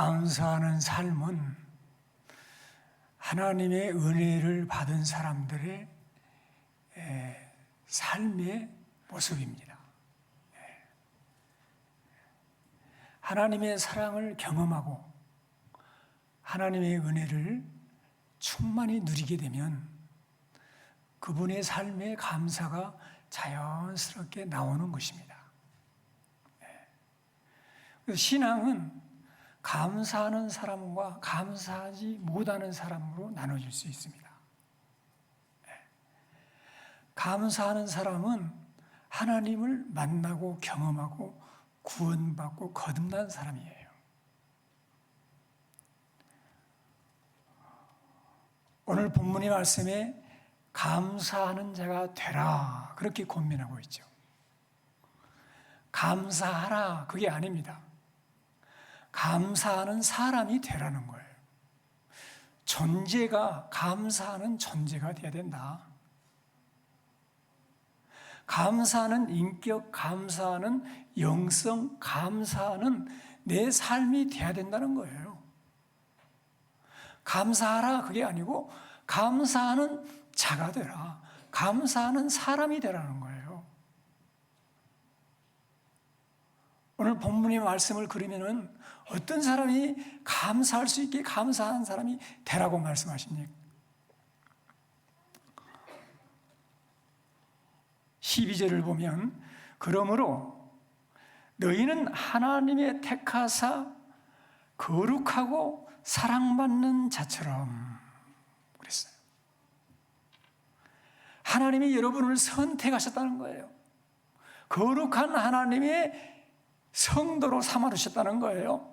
감사하는 삶은 하나님의 은혜를 받은 사람들의 삶의 모습입니다. 하나님의 사랑을 경험하고 하나님의 은혜를 충만히 누리게 되면 그분의 삶의 감사가 자연스럽게 나오는 것입니다. 신앙은 감사하는 사람과 감사하지 못하는 사람으로 나눠질 수 있습니다. 감사하는 사람은 하나님을 만나고 경험하고 구원받고 거듭난 사람이에요. 오늘 본문의 말씀에 감사하는 자가 되라 그렇게 권면하고 있죠. 감사하라 그게 아닙니다. 감사하는 사람이 되라는 거예요. 존재가 감사하는 존재가 되어야 된다. 감사하는 인격, 감사하는 영성, 감사하는 내 삶이 되어야 된다는 거예요. 감사하라 그게 아니고 감사하는 자가 되라. 감사하는 사람이 되라는 거예요. 오늘 본문의 말씀을 그리면은 어떤 사람이 감사할 수 있게 감사한 사람이 되라고 말씀하십니까? 12절을 보면 그러므로 너희는 하나님의 택하사 거룩하고 사랑받는 자처럼 그랬어요. 하나님이 여러분을 선택하셨다는 거예요. 거룩한 하나님의 성도로 삼아주셨다는 거예요.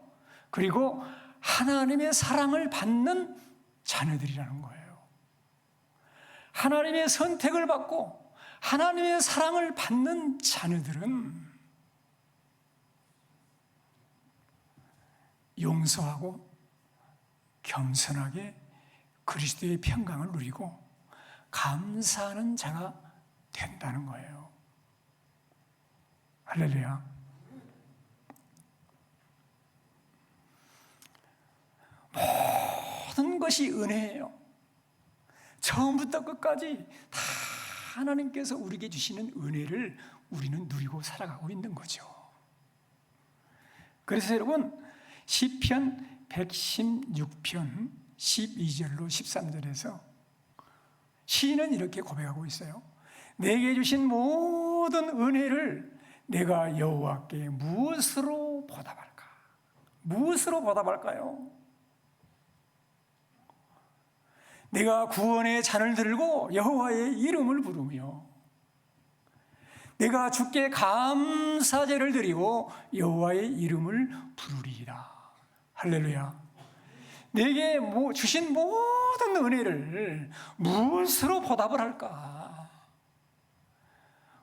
그리고 하나님의 사랑을 받는 자녀들이라는 거예요. 하나님의 선택을 받고 하나님의 사랑을 받는 자녀들은 용서하고 겸손하게 그리스도의 평강을 누리고 감사하는 자가 된다는 거예요. 할렐루야. 모든 것이 은혜예요. 처음부터 끝까지 다 하나님께서 우리에게 주시는 은혜를 우리는 누리고 살아가고 있는 거죠. 그래서 여러분 시편 116편 12절로 13절에서 시인은 이렇게 고백하고 있어요. 내게 주신 모든 은혜를 내가 여호와께 무엇으로 보답할까? 무엇으로 보답할까요? 내가 구원의 잔을 들고 여호와의 이름을 부르며 내가 주께 감사제를 드리고 여호와의 이름을 부르리이다. 할렐루야. 내게 주신 모든 은혜를 무엇으로 보답을 할까?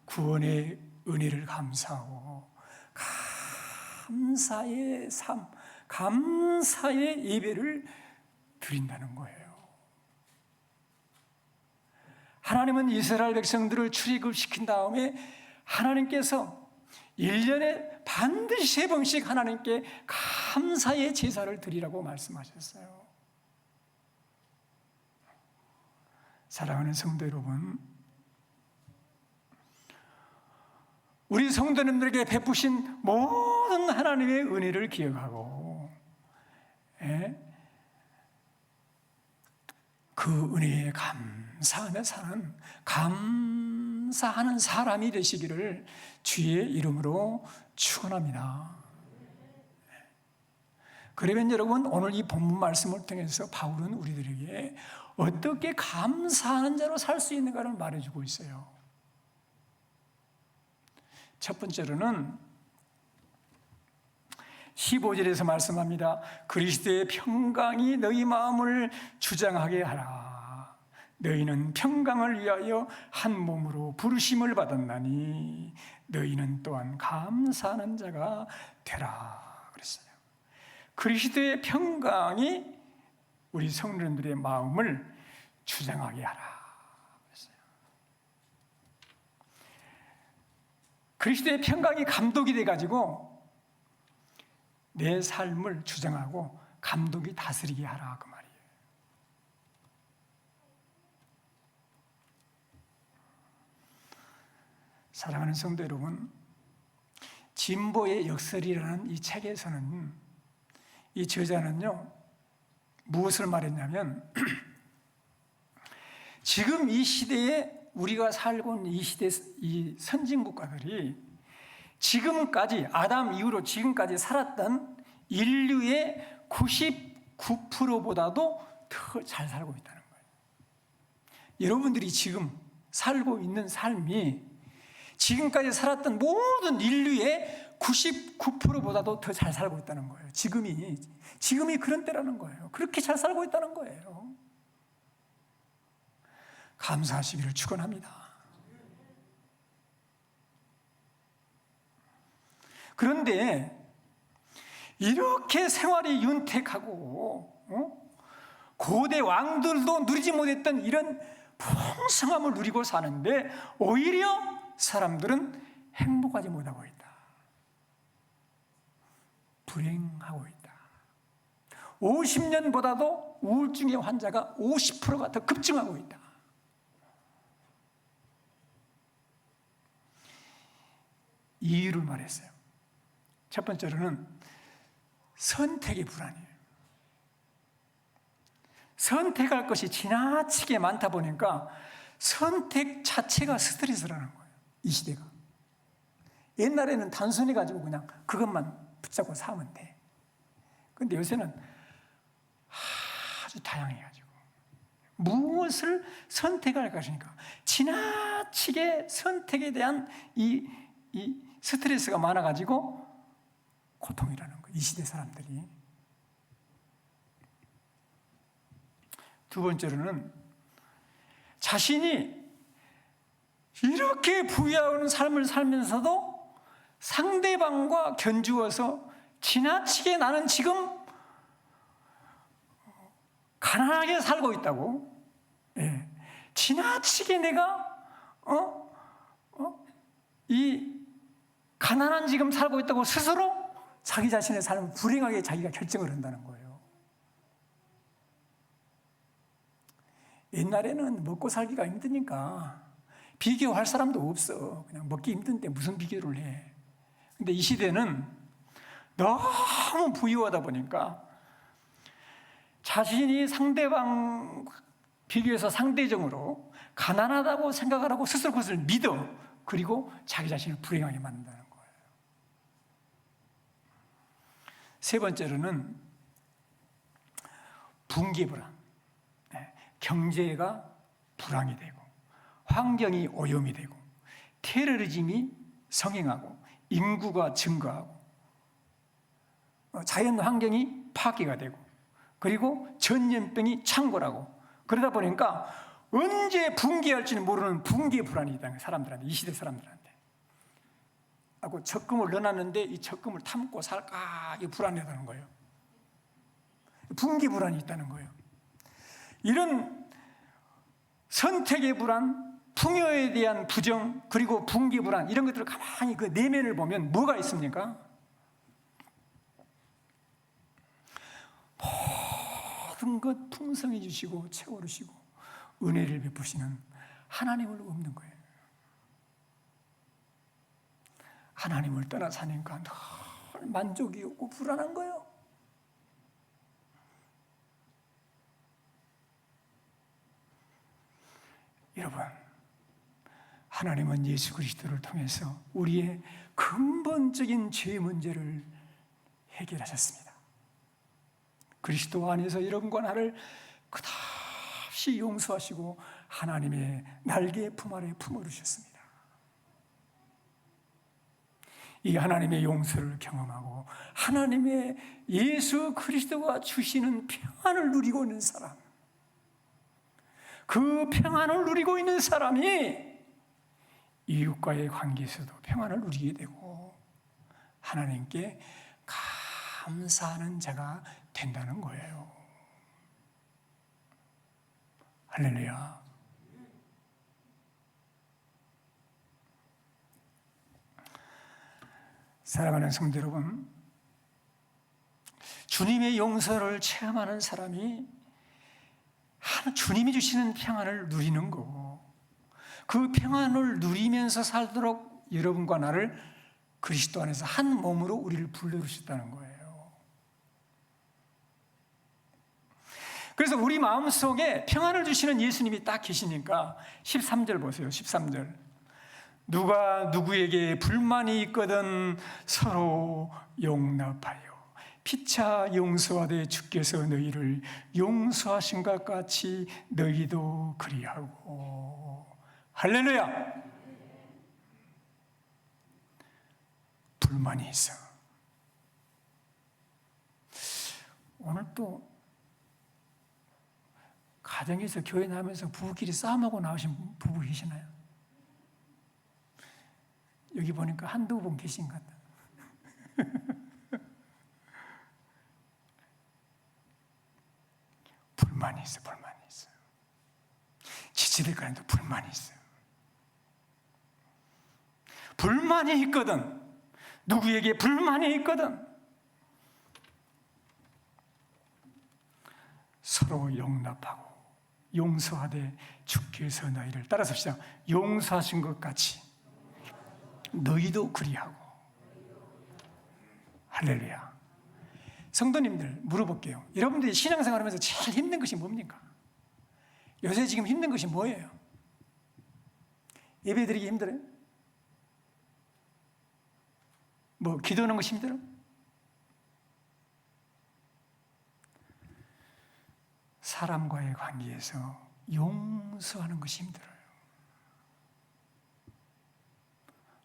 구원의 은혜를 감사하고 감사의 삶, 감사의 예배를 드린다는 거예요. 하나님은 이스라엘 백성들을 출애굽시킨 다음에 하나님께서 1년에 반드시 3번씩 하나님께 감사의 제사를 드리라고 말씀하셨어요. 사랑하는 성도 여러분, 우리 성도님들에게 베푸신 모든 하나님의 은혜를 기억하고 그 은혜에 감사하며 사는 감사하는 사람이 되시기를 주의 이름으로 축원합니다. 그러면 여러분 오늘 이 본문 말씀을 통해서 바울은 우리들에게 어떻게 감사하는 자로 살 수 있는가를 말해주고 있어요. 첫 번째로는 15절에서 말씀합니다. 그리스도의 평강이 너희 마음을 주장하게 하라. 너희는 평강을 위하여 한 몸으로 부르심을 받았나니 너희는 또한 감사하는 자가 되라 그랬어요. 그리스도의 평강이 우리 성도들의 마음을 주장하게 하라 그랬어요. 그리스도의 평강이 감독이 돼가지고 내 삶을 주장하고 감독이 다스리게 하라 그 말이에요. 사랑하는 성도 여러분, 진보의 역설이라는 이 책에서는 이 저자는요 무엇을 말했냐면 지금 이 시대에 우리가 살고 있는 이 시대 이 선진 국가들이 지금까지 아담 이후로 지금까지 살았던 인류의 99%보다도 더 잘 살고 있다는 거예요. 여러분들이 지금 살고 있는 삶이 지금까지 살았던 모든 인류의 99%보다도 더 잘 살고 있다는 거예요. 지금이 그런 때라는 거예요. 그렇게 잘 살고 있다는 거예요. 감사하시기를 축원합니다. 그런데 이렇게 생활이 윤택하고 고대 왕들도 누리지 못했던 이런 풍성함을 누리고 사는데 오히려 사람들은 행복하지 못하고 있다. 불행하고 있다. 50년보다도 우울증의 환자가 50%가 더 급증하고 있다. 이유를 말했어요. 첫 번째로는 선택의 불안이에요. 선택할 것이 지나치게 많다 보니까 선택 자체가 스트레스라는 거예요. 이 시대가. 옛날에는 단순히 가지고 그냥 그것만 붙잡고 살면 돼. 그런데 요새는 아주 다양해가지고 무엇을 선택할 것인가. 지나치게 선택에 대한 이 스트레스가 많아가지고 고통이라는 거예요. 이 시대 사람들이. 두 번째로는 자신이 이렇게 부유한 삶을 살면서도 상대방과 견주어서 지나치게 나는 지금 가난하게 살고 있다고. 예. 지나치게 내가 이 가난한 지금 살고 있다고 스스로 자기 자신의 삶을 불행하게 자기가 결정을 한다는 거예요. 옛날에는 먹고 살기가 힘드니까 비교할 사람도 없어. 그냥 먹기 힘든데 무슨 비교를 해. 근데 이 시대는 너무 부유하다 보니까 자신이 상대방 비교해서 상대적으로 가난하다고 생각을 하고 스스로 그것을 믿어. 그리고 자기 자신을 불행하게 만든다는 거예요. 세 번째로는 붕괴불안. 경제가 불황이 되고 환경이 오염이 되고 테러리즘이 성행하고 인구가 증가하고 자연 환경이 파괴가 되고 그리고 전염병이 창궐하고 그러다 보니까 언제 붕괴할지는 모르는 붕괴 불안이 있다는 거예요. 사람들한테, 이 시대 사람들한테. 하고 적금을 넣어놨는데 이 적금을 탐고 살까 이 불안하다는 거예요. 붕괴 불안이 있다는 거예요. 이런 선택의 불안, 풍요에 대한 부정, 그리고 붕괴 불안 이런 것들을 가만히 그 내면을 보면 뭐가 있습니까? 모든 것 풍성해 주시고 채워주시고 은혜를 베푸시는 하나님을 없는 거예요. 하나님을 떠나 사니까 늘 만족이 없고 불안한 거예요. 여러분, 하나님은 예수 그리스도를 통해서 우리의 근본적인 죄 문제를 해결하셨습니다. 그리스도 안에서 여러분과 나를 끝없이 용서하시고 하나님의 날개 품 아래 품어주셨습니다. 이 하나님의 용서를 경험하고 하나님의 예수 그리스도가 주시는 평안을 누리고 있는 사람, 그 평안을 누리고 있는 사람이 이웃과의 관계에서도 평안을 누리게 되고 하나님께 감사하는 자가 된다는 거예요. 할렐루야. 사랑하는 성도 여러분, 주님의 용서를 체험하는 사람이 주님이 주시는 평안을 누리는 거고, 그 평안을 누리면서 살도록 여러분과 나를 그리스도 안에서 한 몸으로 우리를 불러주셨다는 거예요. 그래서 우리 마음속에 평안을 주시는 예수님이 딱 계시니까 13절 보세요. 13절. 누가 누구에게 불만이 있거든 서로 용납하여 피차 용서하되 주께서 너희를 용서하신 것 같이 너희도 그리하고. 할렐루야. 불만이 있어. 오늘 또 가정에서 교회 나오면서 부부끼리 싸움하고 나오신 부부 계시나요? 여기 보니까 한두 분 계신 것 같다. 불만이 있어, 불만이 있어. 지체될 간에도 불만이 있어. 불만이 있거든. 누구에게 불만이 있거든. 서로 용납하고 용서하되 주께서 너희를, 따라서 합시다. 용서하신 것 같이 너희도 그리하고. 할렐루야. 성도님들 물어볼게요. 여러분들이 신앙생활하면서 제일 힘든 것이 뭡니까? 요새 지금 힘든 것이 뭐예요? 예배드리기 힘들어요? 뭐 기도하는 것이 힘들어? 사람과의 관계에서 용서하는 것이 힘들어요.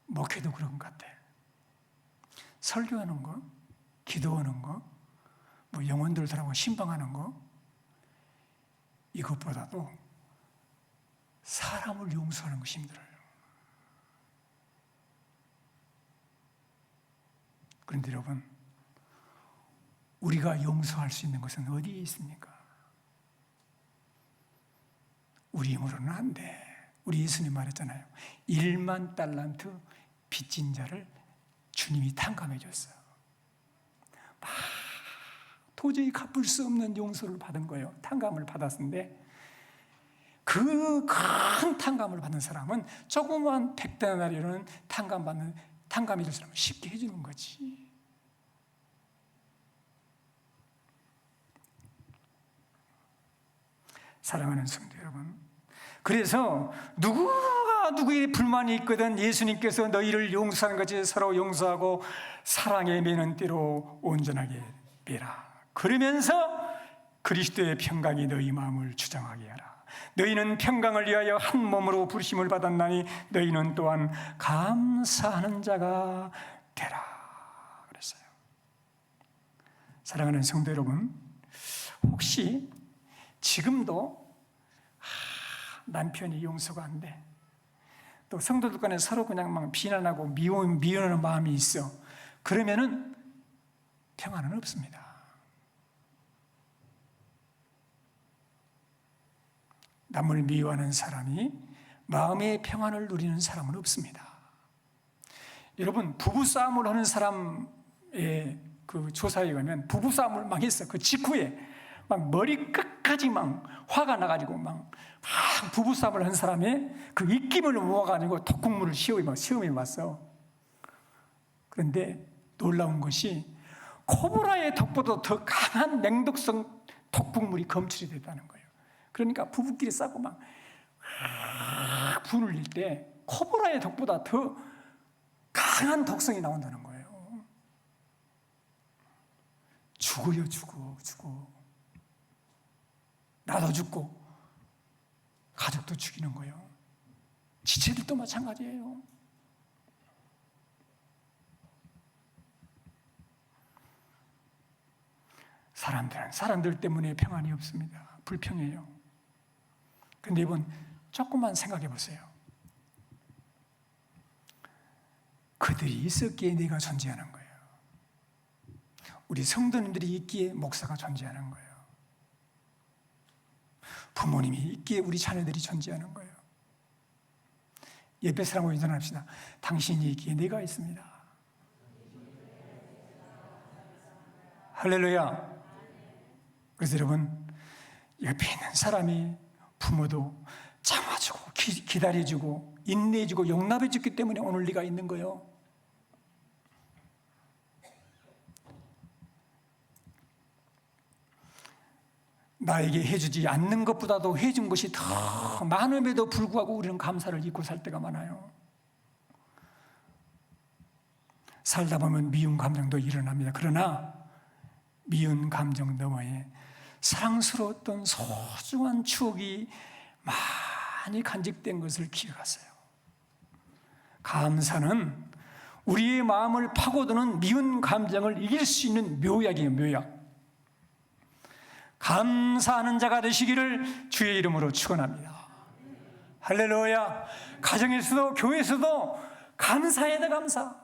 목회도 그런 것 같아. 설교하는 거, 기도하는 거, 뭐 영혼들하고 신방하는 거, 이것보다도 사람을 용서하는 것이 힘들어요. 그런데 여러분, 우리가 용서할 수 있는 것은 어디에 있습니까? 우리 힘으로는 안 돼. 우리 예수님 말했잖아요. 1만 달란트 빚진 자를 주님이 탕감해 줬어요. 도저히 갚을 수 없는 용서를 받은 거예요. 탕감을 받았는데 그 큰 탕감을 받은 사람은 조그만 100데나리온은 탕감이 될 사람은 쉽게 해주는 거지. 사랑하는 성도 여러분, 그래서 누구가 누구의 불만이 있거든 예수님께서 너희를 용서하는 것이 서로 용서하고 사랑의 매는 띠로 온전하게 매라. 그러면서 그리스도의 평강이 너희 마음을 주장하게 하라. 너희는 평강을 위하여 한 몸으로 부르심을 받았나니 너희는 또한 감사하는 자가 되라. 그랬어요. 사랑하는 성도 여러분, 혹시 지금도 남편이 용서가 안 돼, 또 성도들 간에 서로 그냥 막 비난하고 미워하는 마음이 있어, 그러면은 평안은 없습니다. 남을 미워하는 사람이 마음의 평안을 누리는 사람은 없습니다. 여러분, 부부싸움을 하는 사람의 그 조사에 가면 부부싸움을 막 했어. 그 직후에 막 머리 끝까지 막 화가 나가지고 막 부부싸움을 한 사람의 그 입김을 모아가지고 독국물을 시험해 봤어. 그런데 놀라운 것이 코브라의 독보다 더 강한 냉독성 독극물이 검출이 됐다는 거예요. 그러니까 부부끼리 싸고 막 분을 낼 때 코브라의 독보다 더 강한 독성이 나온다는 거예요. 죽어요, 죽어. 나도 죽고 가족도 죽이는 거예요. 지체들도 마찬가지예요. 사람들 때문에 평안이 없습니다. 불평해요. 근데 이번 조금만 생각해 보세요. 그들이 있었기에 내가 존재하는 거예요. 우리 성도님들이 있기에 목사가 존재하는 거예요. 부모님이 있기에 우리 자녀들이 존재하는 거예요. 옆에 사람과 인사합시다. 당신이 있기에 내가 있습니다. 할렐루야. 그래서 여러분, 옆에 있는 사람이 부모도 참아주고 기다려주고 인내해주고 용납해줬기 때문에 오늘 네가 있는 거예요. 나에게 해주지 않는 것보다도 해준 것이 더 많음에도 불구하고 우리는 감사를 잊고 살 때가 많아요. 살다 보면 미운 감정도 일어납니다. 그러나 미운 감정 너머에 사랑스러웠던 소중한 추억이 많이 간직된 것을 기억하세요. 감사는 우리의 마음을 파고드는 미운 감정을 이길 수 있는 묘약이에요. 묘약. 감사하는 자가 되시기를 주의 이름으로 축원합니다. 할렐루야. 가정에서도 교회에서도 감사해야 돼. 감사.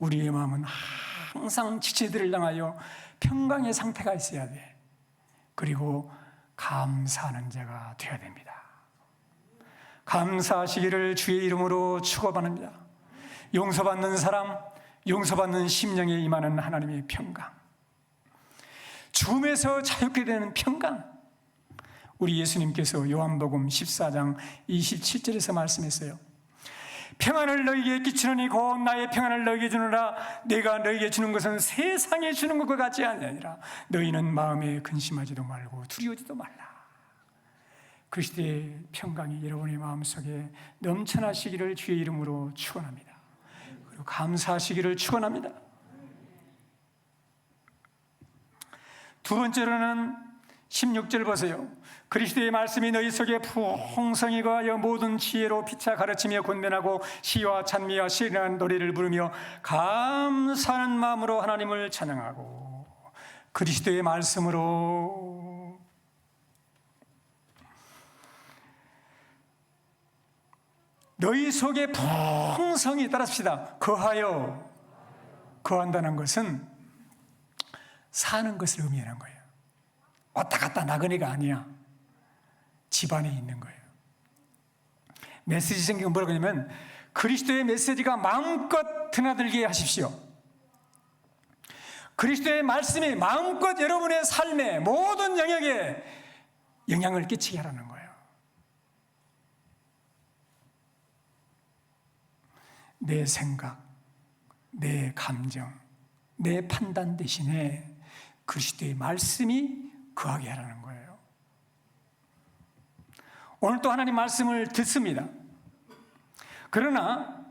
우리의 마음은 항상 지체들을 향하여 평강의 상태가 있어야 돼. 그리고 감사하는 자가 되어야 됩니다. 감사하시기를 주의 이름으로 축원합니다. 용서받는 사람, 용서받는 심령에 임하는 하나님의 평강, 죽음에서 자유케 되는 평강. 우리 예수님께서 요한복음 14장 27절에서 말씀했어요. 평안을 너희에게 끼치노니 곧 나의 평안을 너희에게 주노라. 내가 너희에게 주는 것은 세상에 주는 것과 같지 아니하니라. 너희는 마음에 근심하지도 말고 두려워지도 말라. 그리스도의 평강이 여러분의 마음속에 넘쳐나시기를 주의 이름으로 축원합니다. 그리고 감사하시기를 축원합니다. 두 번째로는 16절 보세요. 그리스도의 말씀이 너희 속에 풍성히 거하여 모든 지혜로 피차 가르치며 권면하고 시와 찬미와 신령한 노래를 부르며 감사하는 마음으로 하나님을 찬양하고 그리스도의 말씀으로 너희 속에 풍성히, 따라합시다, 거하여. 거한다는 것은 사는 것을 의미하는 거예요. 왔다 갔다 나그네가 아니야. 집안에 있는 거예요. 메시지 성경은 뭐라고 하냐면 그리스도의 메시지가 마음껏 드나들게 하십시오. 그리스도의 말씀이 마음껏 여러분의 삶의 모든 영역에 영향을 끼치게 하라는 거예요. 내 생각, 내 감정, 내 판단 대신에 그리스도의 말씀이 거하게 하라는 거예요. 오늘 또 하나님 말씀을 듣습니다. 그러나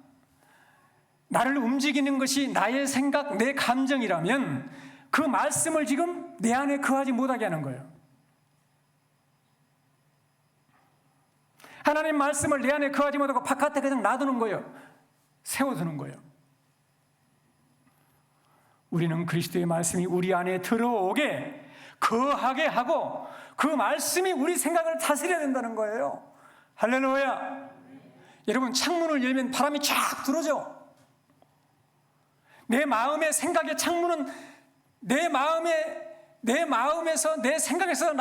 나를 움직이는 것이 나의 생각, 내 감정이라면 그 말씀을 지금 내 안에 거하지 못하게 하는 거예요. 하나님 말씀을 내 안에 거하지 못하고 바깥에 그냥 놔두는 거예요. 세워두는 거예요. 우리는 그리스도의 말씀이 우리 안에 들어오게, 거하게 하고 그 말씀이 우리 생각을 다스려야 된다는 거예요. 할렐루야. 여러분, 창문을 열면 바람이 쫙 들어오죠. 내 마음의 생각의 창문은 내 마음에서, 내 생각에서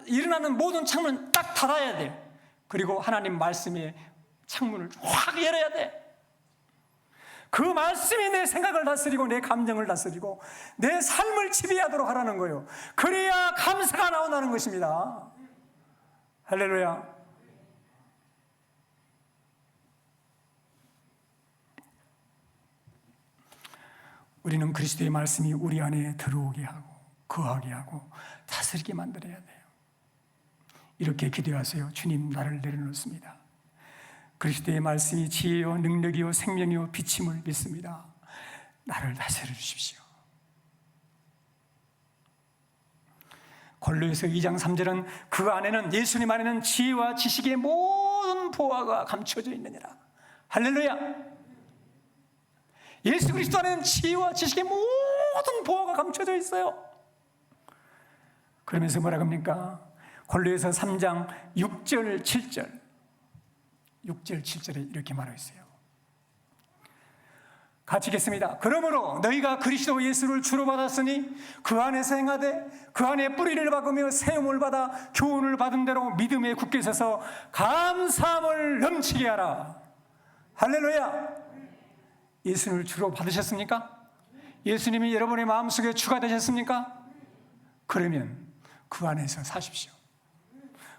일어나는 모든 창문은 딱 닫아야 돼요. 그리고 하나님 말씀의 창문을 확 열어야 돼. 그 말씀이 내 생각을 다스리고 내 감정을 다스리고 내 삶을 지배하도록 하라는 거예요. 그래야 감사가 나온다는 것입니다. 할렐루야. 우리는 그리스도의 말씀이 우리 안에 들어오게 하고 거하게 하고 다스리게 만들어야 돼요. 이렇게 기도하세요. 주님, 나를 내려놓습니다. 그리스도의 말씀이 지혜요 능력이요 생명이요 빛임을 믿습니다. 나를 다스려 주십시오. 골로새서 2장 3절은 그 안에는, 예수님 안에는 지혜와 지식의 모든 보화가 감춰져 있느니라. 할렐루야. 예수 그리스도 안에는 지혜와 지식의 모든 보화가 감춰져 있어요. 그러면서 뭐라고 합니까? 골로새서 3장 6절 7절 6절 7절에 이렇게 말하고 있어요. 같이 읽겠습니다. 그러므로 너희가 그리스도 예수를 주로 받았으니 그 안에서 행하되 그 안에 뿌리를 박으며 세움을 받아 교훈을 받은 대로 믿음에 굳게 서서 감사함을 넘치게 하라. 할렐루야! 예수님을 주로 받으셨습니까? 예수님이 여러분의 마음속에 주가 되셨습니까? 그러면 그 안에서 사십시오.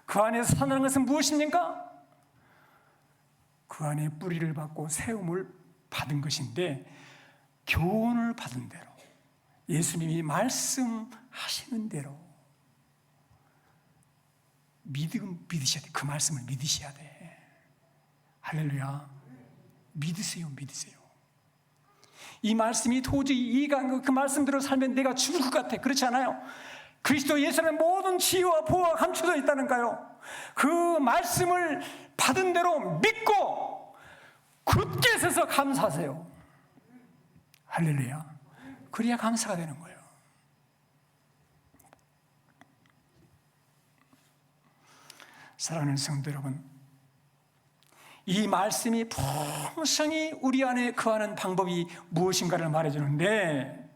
그 안에서 사는 것은 무엇입니까? 그 안에 뿌리를 받고 세움을 받은 것인데, 교훈을 받은 대로, 예수님이 말씀하시는 대로 믿으셔야 돼. 그 말씀을 믿으셔야 돼. 할렐루야. 믿으세요. 이 말씀이 도저히 이해가 안 가고 그 말씀대로 살면 내가 죽을 것 같아. 그렇지 않아요? 그리스도 예수님의 모든 지혜와 보호가 감춰져 있다는가요? 그 말씀을 받은 대로 믿고 굳게 서서 감사하세요. 할렐루야. 그래야 감사가 되는 거예요. 사랑하는 성도 여러분, 이 말씀이 풍성히 우리 안에 거하는 방법이 무엇인가를 말해주는데,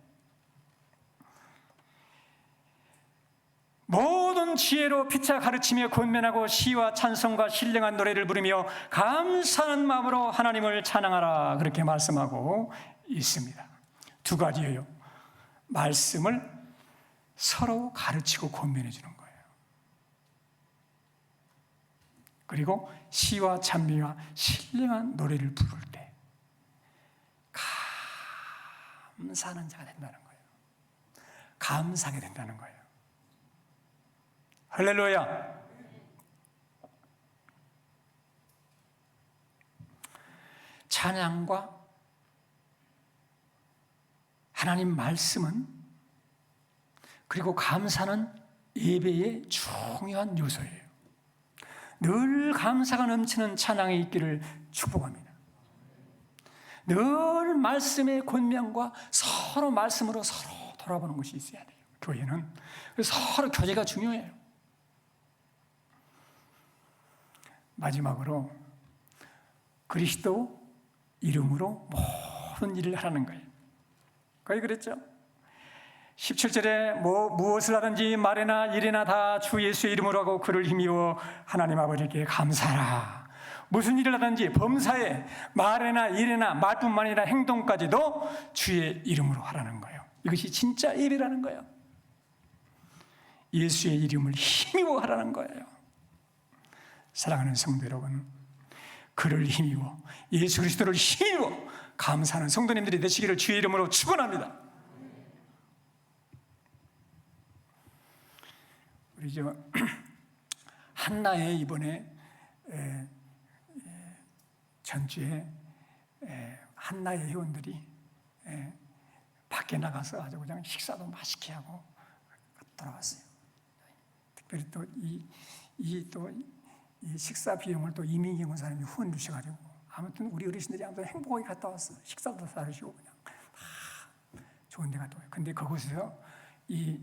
모든 지혜로 피차 가르치며 권면하고 시와 찬송과 신령한 노래를 부르며 감사하는 마음으로 하나님을 찬양하라, 그렇게 말씀하고 있습니다. 두 가지예요. 말씀을 서로 가르치고 권면해 주는 거예요. 그리고 시와 찬미와 신령한 노래를 부를 때 감사하는 자가 된다는 거예요. 감사하게 된다는 거예요. 할렐루야. 찬양과 하나님 말씀은, 그리고 감사는 예배의 중요한 요소예요. 늘 감사가 넘치는 찬양이 있기를 축복합니다. 늘 말씀의 권면과 서로 말씀으로 서로 돌아보는 것이 있어야 돼요. 교회는 서로 교제가 중요해요. 마지막으로 그리스도 이름으로 모든 일을 하라는 거예요. 거의 그랬죠. 17절에 무엇을 하든지 말이나 일이나 다 주 예수의 이름으로 하고 그를 힘입어 하나님 아버지께 감사하라. 무슨 일을 하든지 범사에 말이나 일이나 말뿐만 아니라 행동까지도 주의 이름으로 하라는 거예요. 이것이 진짜 예배라는 거예요. 예수의 이름을 힘입어 하라는 거예요. 사랑하는 성도 여러분, 그를 힘입어, 예수 그리스도를 힘입어 감사하는 성도님들이 되시기를 주의 이름으로 축원합니다. 우리 한나의 이번에 전주에 한나의 회원들이 밖에 나가서 아주 그냥 식사도 맛있게 하고 돌아왔어요. 특별히 또 이 식사 비용을 또 이민경 원사님이 후원 주셔가지고, 아무튼 우리 어르신들이 아무튼 행복하게 갔다 왔어. 식사도 사주시고 그냥 다 좋은 데 갔다 와요. 근데 그곳에서 이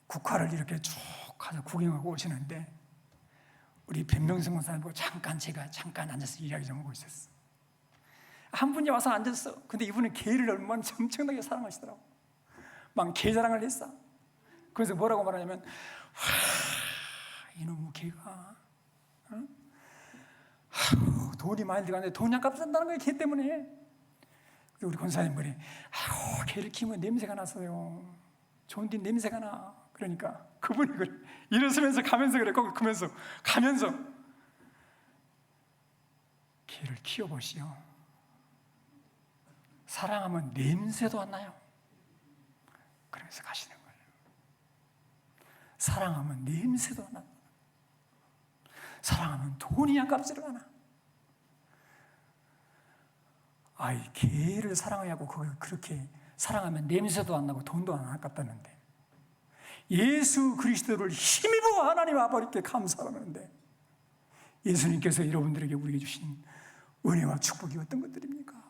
국화를 이렇게 쭉 가서 구경하고 오시는데, 우리 변명성 원사님 보고 제가 잠깐 앉아서 이야기 좀 하고 있었어. 한 분이 와서 앉았어. 근데 이분은 개를 얼마나 엄청나게 사랑하시더라고. 막 개 자랑을 했어. 그래서 뭐라고 말하냐면, 이놈의 개가 돈이 많이 들어가는데 돈이 아깝 산다는 거예요. 개 때문에. 우리 권사님 말이, 개를 키우면 냄새가 나서요. 좋은 데 냄새가 나. 그러니까 그분이 그래. 일어서면서 가면서 그래. 가면서 개를 키워보시오. 사랑하면 냄새도 안 나요. 그러면서 가시는 거예요. 사랑하면 냄새도 안 나. 사랑하면 돈이 아깝지를 않아. 개를 사랑하냐고 그렇게 사랑하면 냄새도 안 나고 돈도 안 아깝다는데, 예수 그리스도를 힘입어 하나님 아버지께 감사하는데, 예수님께서 여러분들에게 우리에게 주신 은혜와 축복이 어떤 것들입니까?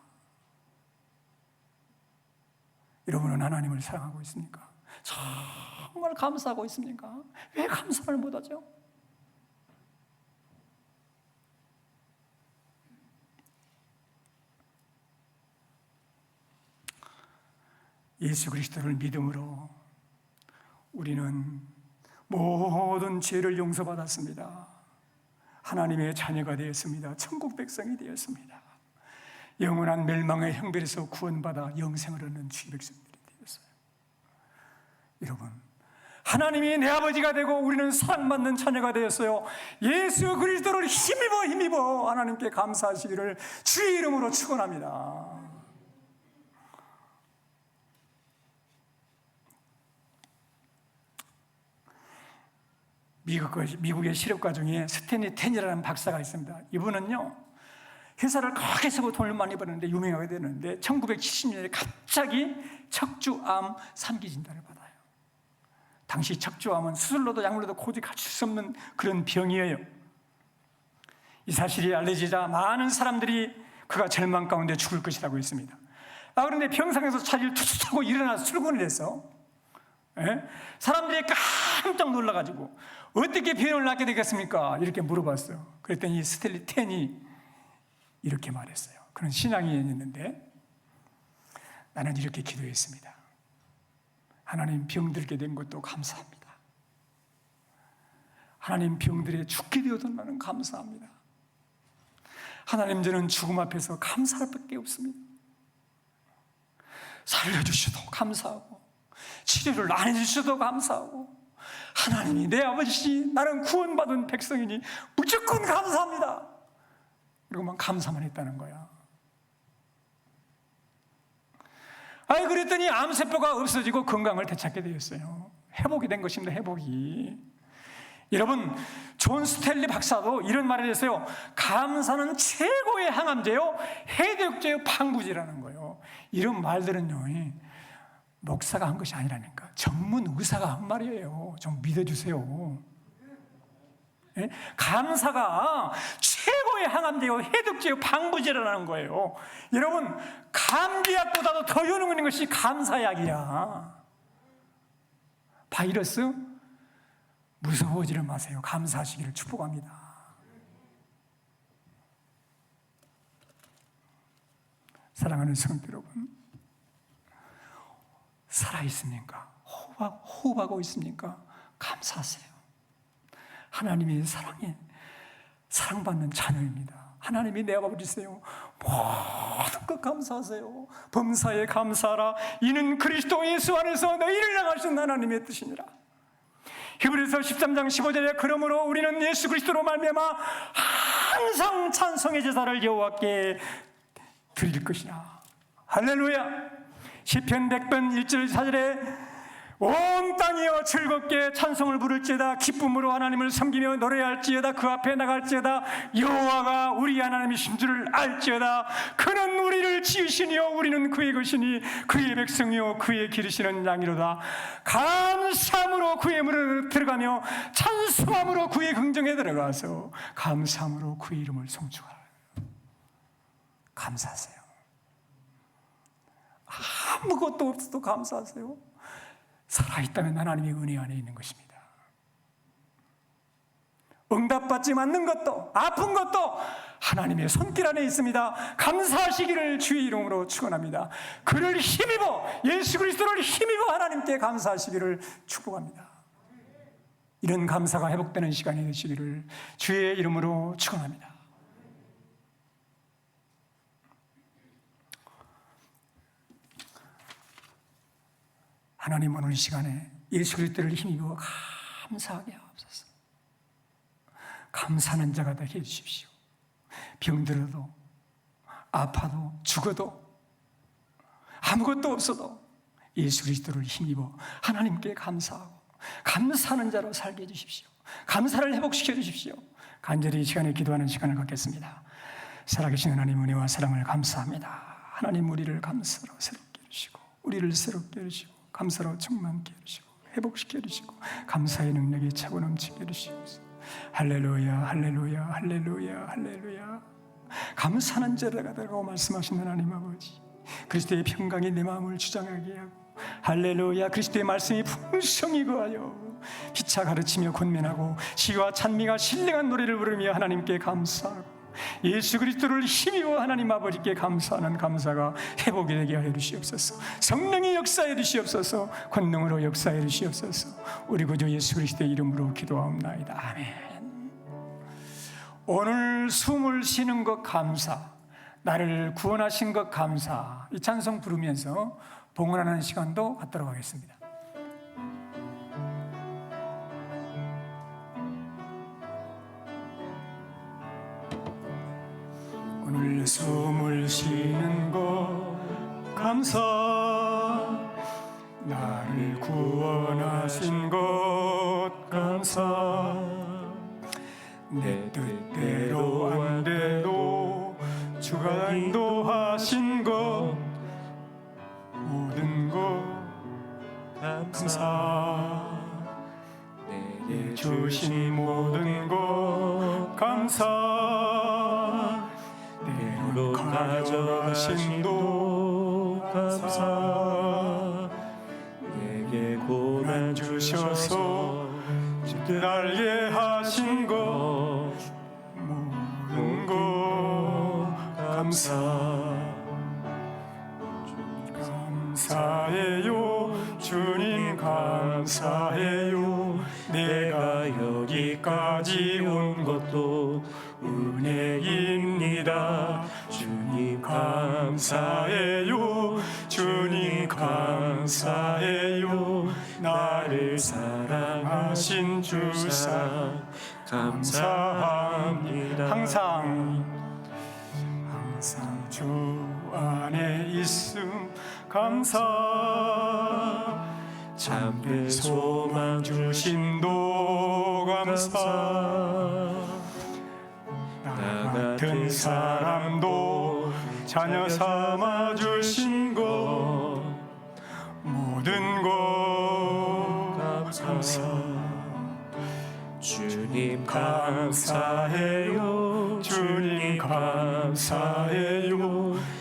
여러분은 하나님을 사랑하고 있습니까? 정말 감사하고 있습니까? 왜 감사를 못하죠? 예수 그리스도를 믿음으로 우리는 모든 죄를 용서받았습니다. 하나님의 자녀가 되었습니다. 천국 백성이 되었습니다. 영원한 멸망의 형벌에서 구원받아 영생을 얻는 주의 백성들이 되었어요. 여러분, 하나님이 내 아버지가 되고 우리는 사랑받는 자녀가 되었어요. 예수 그리스도를 힘입어 하나님께 감사하시기를 주의 이름으로 축원합니다. 미국의 실업가 중에 스탠리 텐이라는 박사가 있습니다. 이분은요, 회사를 크게 세고 돈을 많이 버는데 유명하게 되는데 1970년에 갑자기 척추암 3기 진단을 받아요. 당시 척추암은 수술로도 약물로도 고지 갖출 수 없는 그런 병이에요. 이 사실이 알려지자 많은 사람들이 그가 절망 가운데 죽을 것이라고 했습니다. 그런데 병상에서 자리를 툭툭 하고 일어나서 출근을 해서 사람들이 깜짝 놀라가지고 어떻게 병을 낫게 되겠습니까? 이렇게 물어봤어요. 그랬더니 스탠리 텐이 이렇게 말했어요. 그런 신앙이 있는데 나는 이렇게 기도했습니다. 하나님, 병들게 된 것도 감사합니다. 하나님, 병들에 죽게 되어도 나는 감사합니다. 하나님, 저는 죽음 앞에서 감사할 밖에 없습니다. 살려주셔도 감사하고 치료를 안 해주셔도 감사하고 하나님이 내 아버지시 나는 구원받은 백성이니 무조건 감사합니다. 그리고만 감사만 했다는 거야. 그랬더니 암세포가 없어지고 건강을 되찾게 되었어요. 회복이 된 것입니다. 회복이. 여러분, 존 스탠리 박사도 이런 말을 했어요. 감사는 최고의 항암제요, 해독제요, 방부제라는 거예요. 이런 말들은요, 목사가 한 것이 아니라니까 전문 의사가 한 말이에요. 좀 믿어주세요. 감사가 최고의 항암제요, 해독제요, 방부제라는 거예요. 여러분, 감기약보다도 더 효능 있는 것이 감사약이야. 바이러스 무서워지지 마세요. 감사하시기를 축복합니다. 사랑하는 성도 여러분, 살아있습니까? 호흡하고 있습니까? 감사하세요. 하나님의 사랑에 사랑받는 자녀입니다. 하나님이 내 아버지세요. 모든 것 감사하세요. 범사에 감사하라. 이는 그리스도 예수 안에서 너희를 향하신 하나님의 뜻이니라. 히브리서 13장 15절에 그러므로 우리는 예수 그리스도로 말미암아 항상 찬송의 제사를 여호와께 드릴 것이라. 할렐루야. 시편 100편 1절 4절에 온 땅이여 즐겁게 찬송을 부를지어다. 기쁨으로 하나님을 섬기며 노래할지어다. 그 앞에 나갈지어다. 여호와가 우리 하나님이신 줄을 알지어다. 그는 우리를 지으시니요 우리는 그의 것이니 그의 백성이요 그의 기르시는 양이로다. 감사함으로 그의 문에 들어가며 찬송함으로 그의 긍정에 들어가서 감사함으로 그의 이름을 송축하라. 감사하세요. 아무것도 없어도 감사하세요. 살아있다면 하나님의 은혜 안에 있는 것입니다. 응답받지 않는 것도 아픈 것도 하나님의 손길 안에 있습니다. 감사하시기를 주의 이름으로 축원합니다. 그를 힘입어 예수 그리스도를 힘입어 하나님께 감사하시기를 축복합니다. 이런 감사가 회복되는 시간이 되시기를 주의 이름으로 축원합니다. 하나님, 오늘 이 시간에 예수 그리스도를 힘입어 감사하게 하옵소서. 감사하는 자가 되게 해주십시오. 병들어도 아파도 죽어도 아무것도 없어도 예수 그리스도를 힘입어 하나님께 감사하고 감사하는 자로 살게 해주십시오. 감사를 회복시켜 주십시오. 간절히 이 시간에 기도하는 시간을 갖겠습니다. 살아계신 하나님 은혜와 사랑을 감사합니다. 하나님, 우리를 감사로 새롭게 해주시고 우리를 새롭게 해주시고 감사로 충만케 해주시고 회복시켜 주시고 감사의 능력이 차고 넘치게 해주시옵소서. 할렐루야, 할렐루야, 할렐루야, 할렐루야. 감사하는 자라가 되라고 말씀하신 하나님 아버지, 그리스도의 평강이 내 마음을 주장하게 하고 할렐루야, 그리스도의 말씀이 풍성히 거하여 피차 가르치며 권면하고 시와 찬미가 신령한 노래를 부르며 하나님께 감사하고 예수 그리스도를 힘입어 하나님 아버지께 감사하는 감사가 회복이 되게 하여 주시옵소서. 성령이 역사해 주시옵소서. 권능으로 역사해 주시옵소서. 우리 구주 예수 그리스도의 이름으로 기도하옵나이다. 아멘. 오늘 숨을 쉬는 것 감사, 나를 구원하신 것 감사, 이 찬송 부르면서 봉헌하는 시간도 갖도록 하겠습니다. 오늘 숨을 쉬는 것 감사, 나를 구원하신 것 감사, 내 뜻대로 안 돼도 주가 인도하신 것 모든 것 감사, 내게 주신 모든 것 감사, 때로 가져가신 도 감사, 내게 고난 주셔서 뜻 알게 하신 것 모든 것 감사, 감사해요 주님 감사해요, 내가 여기까지 온 것도 은혜입니다. 주님 감사해요 주님 감사해요, 나를 사랑하신 주사 감사합니다. 항상 주 안에 있음 감사, 참된 소망 주심도 감사, 나 같은 사람도 자녀 삼아 주신 것 모든 것 감사, 주님 감사해요 주님 감사해요,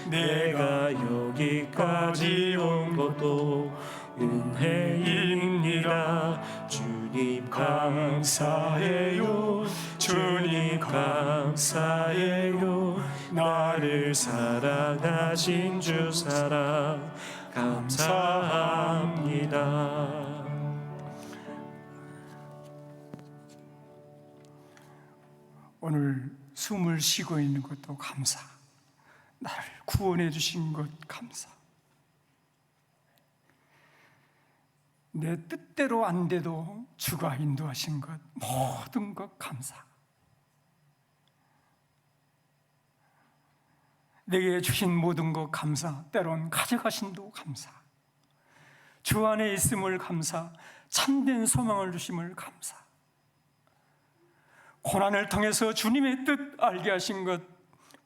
내가 여기까지 온 것도 은혜입니다. 주님 감사해요 주님 감사해요, 나를 사랑하신 주 사랑 감사합니다. 오늘 숨을 쉬고 있는 것도 감사, 나를 구원해 주신 것 감사, 내 뜻대로 안 돼도 주가 인도하신 것 모든 것 감사, 내게 주신 모든 것 감사, 때론 가져가신도 감사, 주 안에 있음을 감사, 참된 소망을 주심을 감사, 고난을 통해서 주님의 뜻 알게 하신 것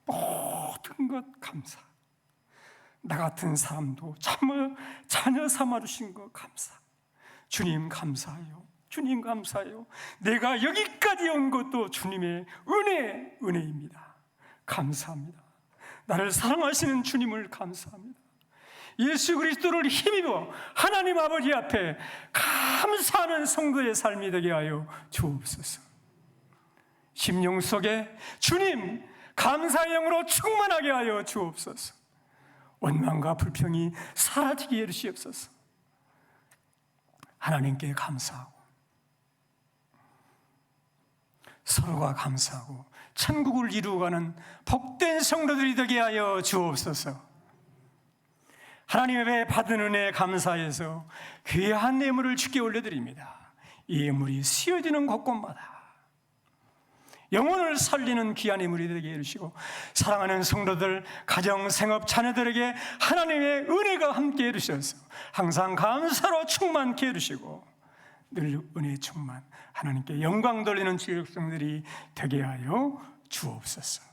모든 것 감사, 나 같은 사람도 자녀 삼아 주신 것 감사, 주님 감사해요 주님 감사해요, 내가 여기까지 온 것도 주님의 은혜입니다. 감사합니다. 나를 사랑하시는 주님을 감사합니다. 예수 그리스도를 힘입어 하나님 아버지 앞에 감사하는 성도의 삶이 되게 하여 주옵소서. 심령 속에 주님 감사의 영으로 충만하게 하여 주옵소서. 원망과 불평이 사라지게 해주시옵소서. 하나님께 감사하고 서로가 감사하고 천국을 이루어가는 복된 성도들이 되게 하여 주옵소서. 하나님 앞에 받은 은혜에 감사해서 귀한 예물을 주께 올려드립니다. 이 예물이 쓰여지는 곳곳마다 영혼을 살리는 귀한 예물이 되게 해주시고, 사랑하는 성도들, 가정, 생업, 자녀들에게 하나님의 은혜가 함께 해주셔서 항상 감사로 충만케 해주시고 늘 은혜 충만, 하나님께 영광 돌리는 지역성들이 되게 하여 주옵소서.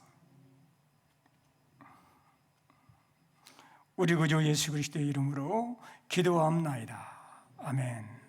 우리 구주 예수 그리스도의 이름으로 기도하옵나이다. 아멘.